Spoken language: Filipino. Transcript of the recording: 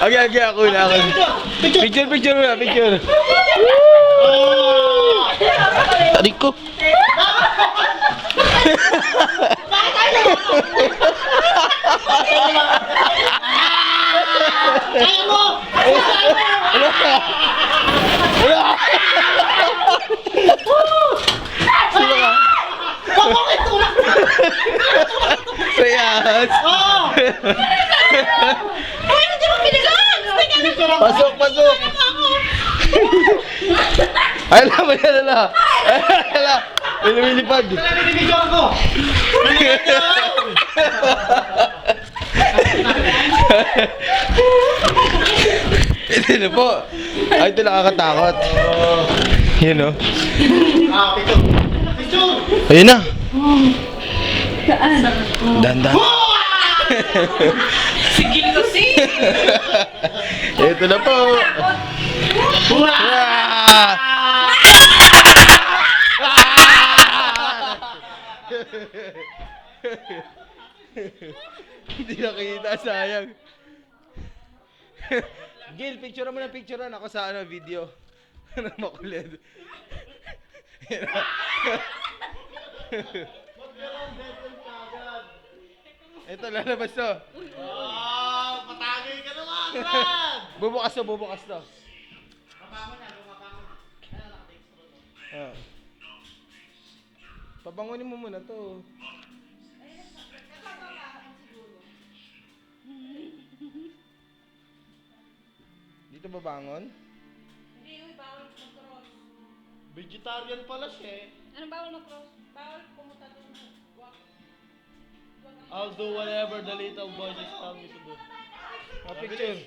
Okay, ako na. Picture muna, picture. Tari ko. Kaya mo! Sino ka? Bakit tulak? Sayas. Ay, hindi mo pinagaan! Pasok. Ay, ala. May lumilipad. Pinipicture ko! Ito na po. Ay, ito nakakatakot. Yun o. Picture! Ayun na. Saan? Dandan. Sige kasi! Ito na po. Hindi nakikita, sayang. Gil, picture mo na picturean ako sa video. Ano makulit. Ito, lalabas to. Patagay ka naman, Brad! Bubukas to. Pabangunin mo muna to. Dito babangon? Hindi, bawal mag-cross. Vegetarian pala siya eh. Anong bawal mag-cross? Bawal pumunta doon. I'll do whatever the little boy just tell me to do. Picture.